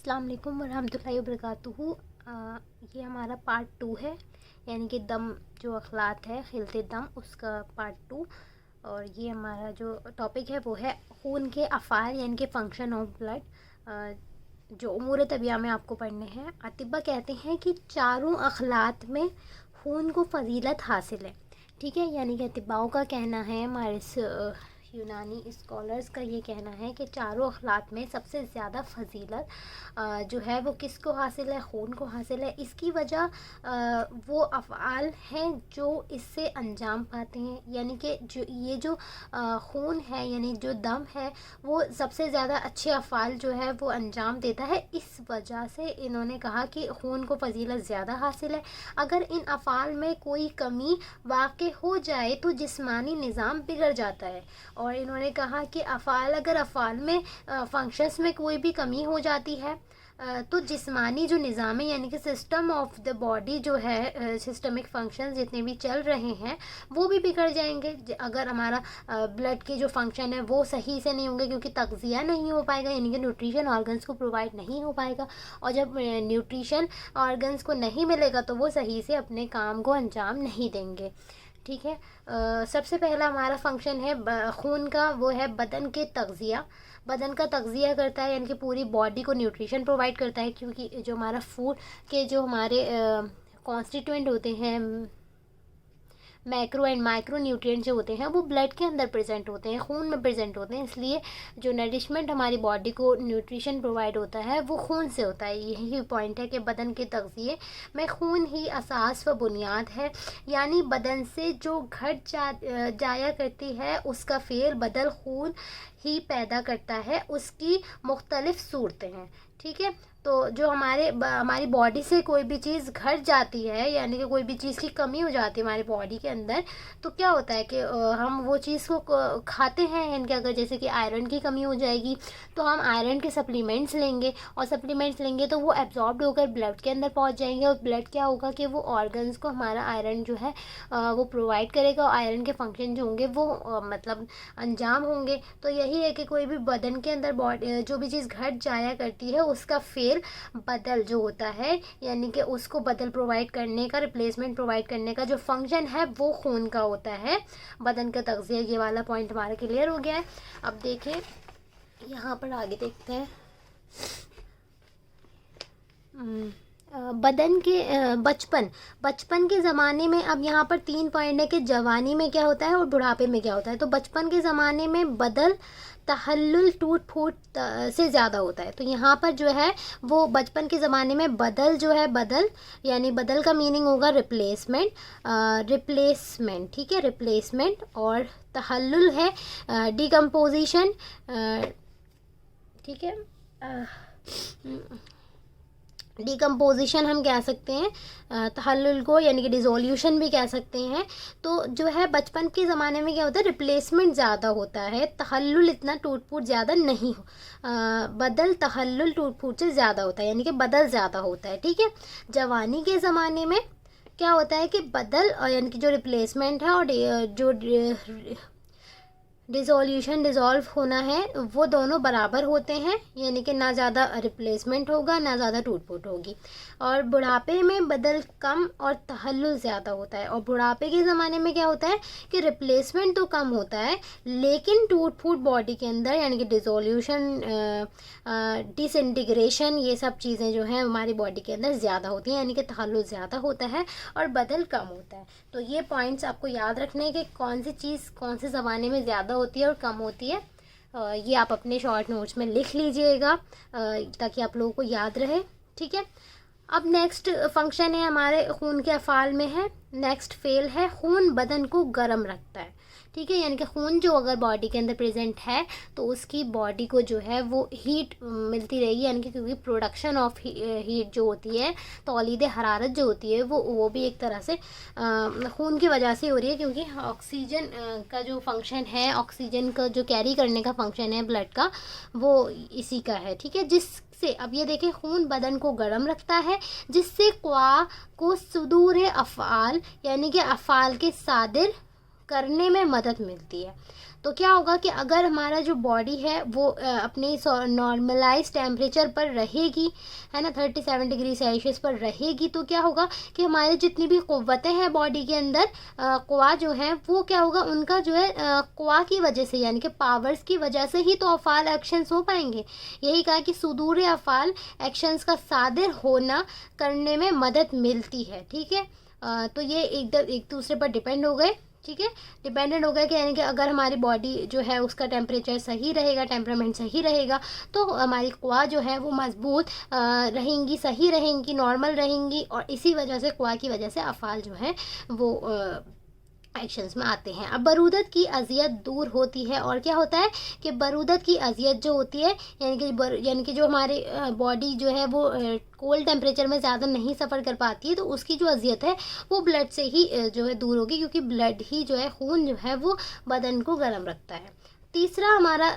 अस्सलाम वालेकुम वरहमतुल्लाहि वबरकातुहू। ये हमारा पार्ट 2 है, यानी कि दम जो अखलात है खिलते दम उसका पार्ट 2। और ये हमारा जो टॉपिक है वो है खून के अफ़ाल यानी कि फ़ंक्शन ऑफ ब्लड, जो उमूर तबिया में आपको पढ़ने हैं। अतिबा कहते हैं कि चारों अखलात में खून को फ़जीलत हासिल है। ठीक है, यानी कि अतिबाओं का कहना है, हमारे यूनानी स्कॉलर्स का ये कहना है कि चारों अखलात में सबसे ज़्यादा फजीलत जो है वो किसको हासिल है, खून को हासिल है। इसकी वजह वो अफ़आल हैं जो इससे अंजाम पाते हैं, यानी कि जो खून है यानी जो दम है वो सबसे ज़्यादा अच्छे अफ़आल जो है वो अंजाम देता है। इस वजह से इन्होंने कहा कि खून को फजीलत ज़्यादा हासिल है। अगर इन अफ़आल में कोई कमी वाक़ हो जाए तो जिस्मानी निज़ाम बिगड़ जाता है। और इन्होंने कहा कि अगर अफ़आल में फंक्शंस में कोई भी कमी हो जाती है तो जिस्मानी जो निज़ाम है यानी कि सिस्टम ऑफ द बॉडी जो है, सिस्टमिक फंक्शंस जितने भी चल रहे हैं वो भी बिगड़ जाएंगे। अगर हमारा ब्लड के जो फंक्शन है वो सही से नहीं होंगे, क्योंकि तग़ज़िया नहीं हो पाएगा, यानी कि न्यूट्रिशन ऑर्गन्स को प्रोवाइड नहीं हो पाएगा। और जब न्यूट्रिशन ऑर्गन्स को नहीं मिलेगा तो वो सही से अपने काम को अंजाम नहीं देंगे। ठीक है, सबसे पहला हमारा फंक्शन है खून का, वो है बदन के तग़ज़िया। बदन का तग़ज़िया करता है यानी कि पूरी बॉडी को न्यूट्रिशन प्रोवाइड करता है, क्योंकि जो हमारा फूड के जो हमारे कॉन्स्टिट्यूएंट होते हैं, मैक्रो एंड माइक्रो न्यूट्रिएंट जो होते हैं वो ब्लड के अंदर प्रेजेंट होते हैं, खून में प्रेजेंट होते हैं। इसलिए जो नरिशमेंट हमारी बॉडी को न्यूट्रिशन प्रोवाइड होता है वो खून से होता है। यही पॉइंट है कि बदन के तग़ज़िये में खून ही असास व बुनियाद है, यानी बदन से जो जाया करती है उसका फेर बदल खून ही पैदा करता है। उसकी मुख्तलिफ सूरतें हैं। ठीक है, तो जो हमारी बॉडी से कोई भी चीज़ घट जाती है, यानी कि कोई भी चीज़ की कमी हो जाती है हमारी बॉडी के अंदर, तो क्या होता है कि हम वो चीज़ को खाते हैं। यानी कि अगर जैसे कि आयरन की कमी हो जाएगी तो हम आयरन के सप्लीमेंट्स लेंगे, और सप्लीमेंट्स लेंगे तो वो एब्जॉर्ब होकर ब्लड के अंदर पहुंच जाएंगे, और ब्लड क्या होगा कि वो ऑर्गन्स को हमारा आयरन जो है वो प्रोवाइड करेगा, और आयरन के फंक्शन जो होंगे वो मतलब अंजाम होंगे। तो यही है कि कोई भी बदन के अंदर बॉडी जो भी चीज़ घट जाया करती है उसका फेर बदल जो होता है, यानी कि उसको बदल प्रोवाइड करने का, रिप्लेसमेंट प्रोवाइड करने का जो फंक्शन है वो खून का होता है। बदन का तग़ज़िया, ये वाला पॉइंट हमारा क्लियर हो गया है। अब देखें यहाँ पर आगे देखते हैं बदन के बचपन के ज़माने में। अब यहाँ पर 3 पॉइंट है कि जवानी में क्या होता है और बुढ़ापे में क्या होता है। तो बचपन के ज़माने में बदल तहल्लुल टूट फूट से ज़्यादा होता है। तो यहाँ पर जो है वो बचपन के ज़माने में बदल जो है, बदल यानी बदल का मीनिंग होगा रिप्लेसमेंट, ठीक है, रिप्लेसमेंट। और तहल्लुल है डिकम्पोजिशन, ठीक है, डिकम्पोजिशन हम कह सकते हैं, तहल्लुल को यानी कि डिज़ोल्यूशन भी कह सकते हैं। तो जो है बचपन के ज़माने में क्या होता है, रिप्लेसमेंट ज़्यादा होता है, तहल्लुल इतना टूट फूट ज़्यादा नहीं हो। बदल तहल्लुल टूट फूट से ज़्यादा होता है, यानी कि बदल ज़्यादा होता है। ठीक है, जवानी के ज़माने में क्या होता है कि बदल यानी कि जो रिप्लेसमेंट है और जो डिज़ोल्व होना है वो दोनों बराबर होते हैं, यानी कि ना ज़्यादा रिप्लेसमेंट होगा ना ज़्यादा टूट फूट होगी। और बुढ़ापे में बदल कम और तहल्लुल ज़्यादा होता है। और बुढ़ापे के ज़माने में क्या होता है कि रिप्लेसमेंट तो कम होता है लेकिन टूट फूट बॉडी के अंदर, यानी कि डिज़ोल्यूशन, डिसइंटीग्रेशन, ये सब चीज़ें जो हैं हमारी बॉडी के अंदर ज़्यादा होती हैं, यानी कि तहल्लुल ज़्यादा होता है और बदल कम होता है। तो ये पॉइंट्स आपको याद रखने हैं कि कौन सी चीज़ कौन से ज़माने में ज़्यादा होती है और कम होती है। ये आप अपने शॉर्ट नोट्स में लिख लीजिएगा ताकि आप लोगों को याद रहे। ठीक है, अब नेक्स्ट फंक्शन है हमारे खून के अफ़ाल में है, नेक्स्ट फेल है खून बदन को गर्म रखता है। ठीक है, यानी कि खून जो अगर बॉडी के अंदर प्रेजेंट है तो उसकी बॉडी को जो है वो हीट मिलती रहेगी, यानी कि क्योंकि प्रोडक्शन ऑफ हीट जो होती है, तौलीद हरारत जो होती है वो भी एक तरह से खून की वजह से हो रही है, क्योंकि ऑक्सीजन का जो फंक्शन है, ऑक्सीजन का जो कैरी करने का फंक्शन है ब्लड का, वो इसी का है। ठीक है, जिससे अब ये देखें खून बदन को गर्म रखता है, जिससे क़्वा को सुदूर अफ़आल यानी कि अफ़आल के सादिर करने में मदद मिलती है। तो क्या होगा कि अगर हमारा जो बॉडी है वो अपने नॉर्मलाइज टेम्परेचर पर रहेगी, है ना, 37 डिग्री सेल्सियस पर रहेगी, तो क्या होगा कि हमारे जितनी भी क़ुव्वतें हैं बॉडी के अंदर, क़ुवा जो है वो क्या होगा, उनका जो है क़ुवा की वजह से यानी कि पावर्स की वजह से ही तो अफ़ाल एक्शंस हो पाएंगे। यही कहा कि सुदूर अफ़ाल एक्शंस का सादिर होना करने में मदद मिलती है। ठीक है, तो ये एक दूसरे पर डिपेंड हो गए। ठीक है, डिपेंडेंट हो गया कि यानी कि अगर हमारी बॉडी जो है उसका टेम्परेचर सही रहेगा, टेम्परामेंट सही रहेगा, तो हमारी क़ुवा जो है वो मजबूत रहेंगी, सही रहेंगी, नॉर्मल रहेंगी, और इसी वजह से क़ुवा की वजह से अफ़ाल जो है वो एक्शंस में आते हैं। अब बरूदत की अज़ियत दूर होती है, और क्या होता है कि बरूदत की अज़ियत जो होती है यानी कि जो हमारे बॉडी जो है वो कोल्ड टेम्परेचर में ज़्यादा नहीं सफ़र कर पाती है, तो उसकी जो अज़ियत है वो ब्लड से ही जो है दूर होगी, क्योंकि ब्लड ही जो है, खून जो है वो बदन को गर्म रखता है। तीसरा हमारा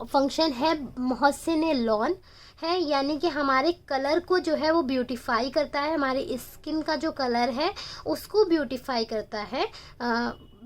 फंक्शन है मुहस्सिन लौन है, यानी कि हमारे कलर को जो है वो ब्यूटीफाई करता है, हमारी स्किन का जो कलर है उसको ब्यूटीफाई करता है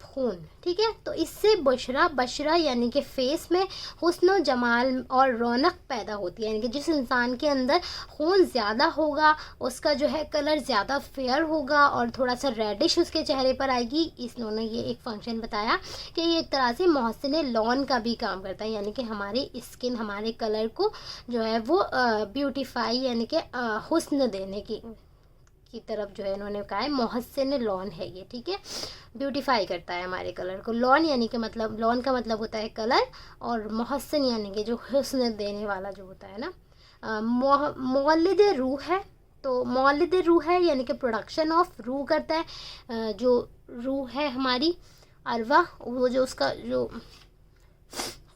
खून। ठीक है, तो इससे बशरा यानी कि फेस में हुस्न जमाल और रौनक पैदा होती है, यानी कि जिस इंसान के अंदर खून ज़्यादा होगा उसका जो है कलर ज़्यादा फेयर होगा और थोड़ा सा रेडिश उसके चेहरे पर आएगी। इन्होंने ये एक फंक्शन बताया कि ये एक तरह से मुहस्सिन लौन का भी काम करता है, यानी कि हमारी स्किन, हमारे कलर को जो है वो ब्यूटीफाई यानी कि हुस्न देने की तरफ जो है इन्होंने कहा है मुहस्सिन लौन है ये। ठीक है, ब्यूटीफाई करता है हमारे कलर को। लौन यानी कि मतलब, लौन का मतलब होता है कलर, और मुहस्सिन यानी कि जो हुस्न देने वाला जो होता है ना। मौलिद रूह है, तो मौलिद रूह है यानी कि प्रोडक्शन ऑफ रूह करता है। जो रूह है हमारी अरवा, वो जो उसका जो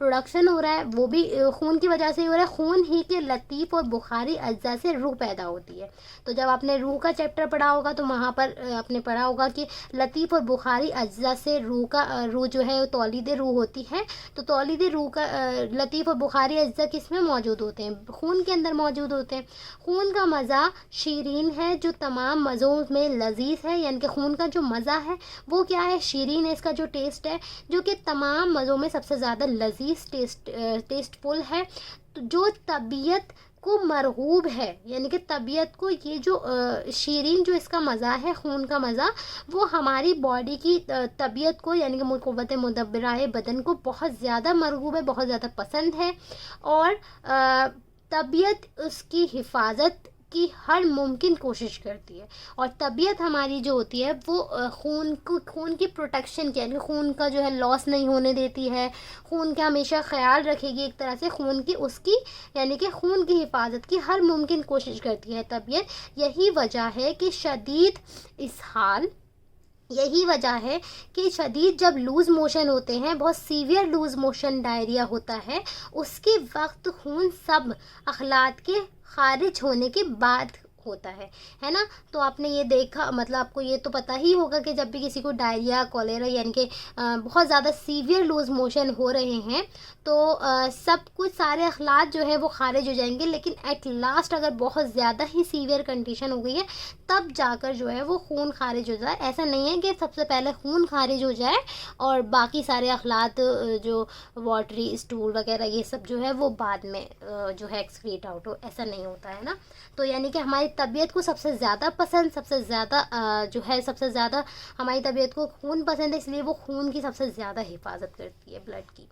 प्रोडक्शन हो रहा है वो भी खून की वजह से ही हो रहा है। खून ही के लतीफ़ और बुखारी अज्जा से रूह पैदा होती है। तो जब आपने रूह का चैप्टर पढ़ा होगा तो वहाँ पर आपने पढ़ा होगा कि लतीफ़ और बुखारी अज्जा से रूह जो है तौलीद रूह होती है। तो तौलीद रूह का लतीफ़ और बुखारी अज्जा किस में मौजूद होते हैं? खून के अंदर मौजूद होते हैं। खून का मज़ा शीरीन है जो तमाम मज़ों में लजीज़ है, यानी कि खून का जो मज़ा है वो क्या है? शीरीन है, इसका जो टेस्ट है जो कि तमाम मज़ों में सबसे ज़्यादा लजीज़ टेस्टफुल है। तो जो तबीयत को मरगूब है, यानी कि तबीयत को ये जो शीरीन जो इसका मज़ा है, खून का मज़ा, वो हमारी बॉडी की तबीयत को यानी कि क़ुव्वत मुदब्बिराए बदन को बहुत ज़्यादा मरगूब है, बहुत ज़्यादा पसंद है। और तबीयत उसकी हिफाजत की हर मुमकिन कोशिश करती है। और तबीयत हमारी जो होती है वो खून की प्रोटेक्शन की, यानी खून का जो है लॉस नहीं होने देती है, खून का हमेशा ख्याल रखेगी, एक तरह से खून की उसकी यानी कि खून की हिफाजत की हर मुमकिन कोशिश करती है तबीयत। यही वजह है कि यही वजह है कि शदीद जब लूज़ मोशन होते हैं, बहुत सीवियर लूज़ मोशन डायरिया होता है, उसके वक्त खून सब अखलात के खारिज होने के बाद होता है ना। तो आपने ये देखा, मतलब आपको ये तो पता ही होगा कि जब भी किसी को डायरिया, कॉलेरा यानी कि बहुत ज़्यादा सीवियर लूज़ मोशन हो रहे हैं तो सब कुछ सारे अखलात जो है वो खारिज हो जाएंगे। लेकिन एट लास्ट अगर बहुत ज़्यादा ही सीवियर कंडीशन हो गई है तब जाकर जो है वो खून खारिज हो जाए। ऐसा नहीं है कि सबसे पहले खून खारिज हो जाए और बाकी सारे अखलात जो वाटरी स्टूल वगैरह ये सब जो है वो बाद में जो है एक्सक्रीट आउट हो, ऐसा नहीं होता है ना। तो यानी कि हमारी तबीयत को सबसे ज़्यादा पसंद, सबसे ज़्यादा हमारी तबीयत को खून पसंद है, इसलिए वो खून की सबसे ज़्यादा हिफाजत करती है, ब्लड की।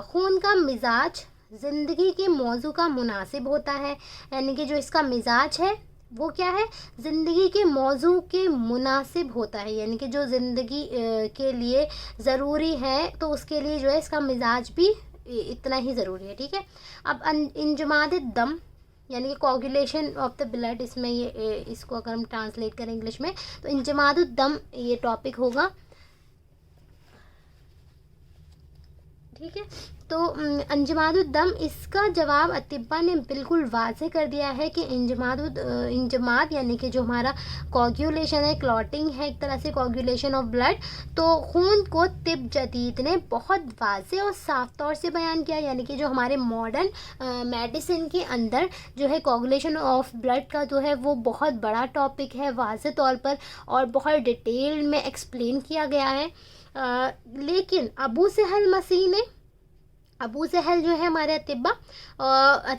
खून का मिजाज ज़िंदगी के मौजू का मुनासिब होता है, यानी कि जो इसका मिजाज है वो क्या है? ज़िंदगी के मौजू के मुनासिब होता है, यानी कि जो ज़िंदगी के लिए ज़रूरी है तो उसके लिए जो है इसका मिजाज भी इतना ही ज़रूरी है। ठीक है, अब इंजमाद दम यानी कि कोगुलेशन ऑफ द ब्लड, इसमें ये इसको अगर हम ट्रांसलेट करें इंग्लिश में तो इंजमाद दम ये टॉपिक होगा। ठीक है, तो इंजमाद इसका जवाब अतिब्बा ने बिल्कुल वाज़ेह कर दिया है कि इंजमाद यानी कि जो हमारा कोगुलेशन है, क्लॉटिंग है, एक तरह से कोगुलेशन ऑफ ब्लड। तो खून को तिब जदीद ने बहुत वाज़ेह और साफ तौर से बयान किया, यानी कि जो हमारे मॉडर्न मेडिसिन के अंदर जो है कोगुलेशन ऑफ ब्लड का जो है वो बहुत बड़ा टॉपिक है, वाज़ेह तौर पर और बहुत डिटेल में एक्सप्लेन किया गया है। लेकिन अबू सहल मसीह ने, अबू सहल जो है हमारे अतिब्बा,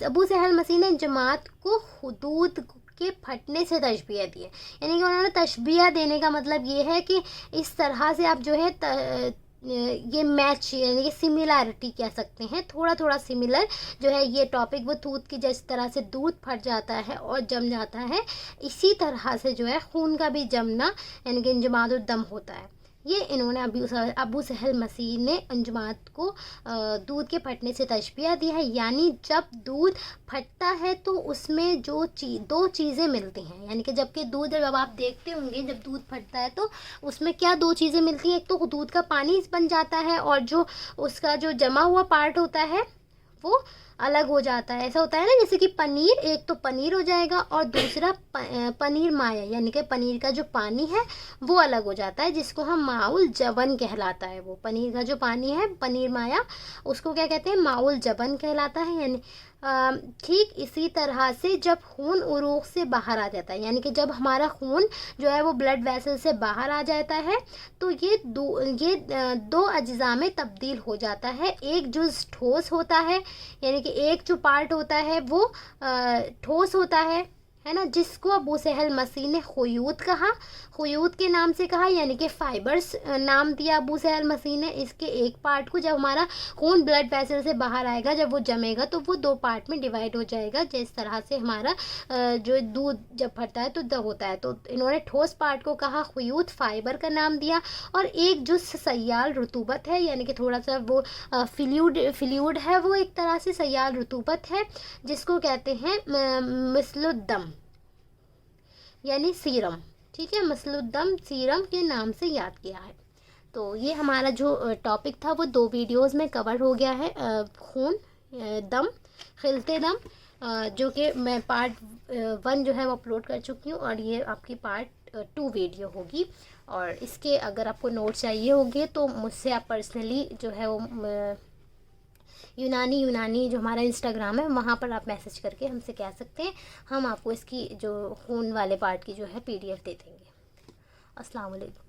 अबू सहल मसीह ने जमात को हुदूद के फटने से तशबीह दी है। यानी कि उन्होंने तशबीह देने का मतलब ये है कि इस तरह से आप जो है ये मैच, यानी कि सिमिलैरिटी कह सकते हैं, थोड़ा थोड़ा सिमिलर जो है ये टॉपिक, वो दूध की जिस तरह से दूध फट जाता है और जम जाता है, इसी तरह से जो है खून का भी जमना यानी कि इंजमाद दम होता है। ये इन्होंने अबू सहल मसीह ने अंजमात को दूध के फटने से तशबीह दी है। यानी जब दूध फटता है तो उसमें जो दो चीज़ें मिलती हैं, यानी कि जबकि दूध, जब आप देखते होंगे जब दूध फटता है तो उसमें क्या दो चीज़ें मिलती हैं, एक तो दूध का पानी बन जाता है और जो उसका जो जमा हुआ पार्ट होता है वो अलग हो जाता है। ऐसा होता है ना, जैसे कि पनीर, एक तो पनीर हो जाएगा और दूसरा पनीर माया, यानी कि पनीर का जो पानी है वो अलग हो जाता है, जिसको हम माउल जबन कहलाता है। वो पनीर का जो पानी है, पनीर माया, उसको क्या कहते हैं, माउल जबन कहलाता है। यानी ठीक इसी तरह से जब खून उरूख से बाहर आ जाता है, यानी कि जब हमारा खून जो है वो ब्लड वेसल से बाहर आ जाता है तो ये दो अज्जा में तब्दील हो जाता है। एक जुज़ ठोस होता है, यानी कि एक जो पार्ट होता है वो ठोस होता है ना, जिसको अबू सहल मसीह ने खुयूत कहा, खुयूत के नाम से कहा, यानी कि फाइबर्स नाम दिया अबू सहल मसीह ने इसके एक पार्ट को। जब हमारा खून ब्लड वेसल से बाहर आएगा, जब वो जमेगा तो वो दो पार्ट में डिवाइड हो जाएगा, जिस तरह से हमारा जो दूध जब फटता है तो होता है। तो इन्होंने ठोस पार्ट को कहा खुयूत, फाइबर का नाम दिया, और एक जो सयाल रुतूबत है, यानी कि थोड़ा सा वो फ्लूइड है, वो एक तरह से सयाल रुतूबत है, जिसको कहते हैं मिसलुद्दम, यानी सीरम। ठीक है, मसलुद्दम सीरम के नाम से याद किया है। तो ये हमारा जो टॉपिक था वो 2 वीडियोस में कवर हो गया है, खून, दम, खिलते दम, जो कि मैं पार्ट 1 जो है वो अपलोड कर चुकी हूँ, और ये आपकी पार्ट 2 वीडियो होगी। और इसके अगर आपको नोट चाहिए होंगे तो मुझसे आप पर्सनली जो है वो यूनानी जो हमारा इंस्टाग्राम है वहाँ पर आप मैसेज करके हमसे कह सकते हैं, हम आपको इसकी जो खून वाले पार्ट की जो है PDF दे देंगे। अस्सलाम वालेकुम।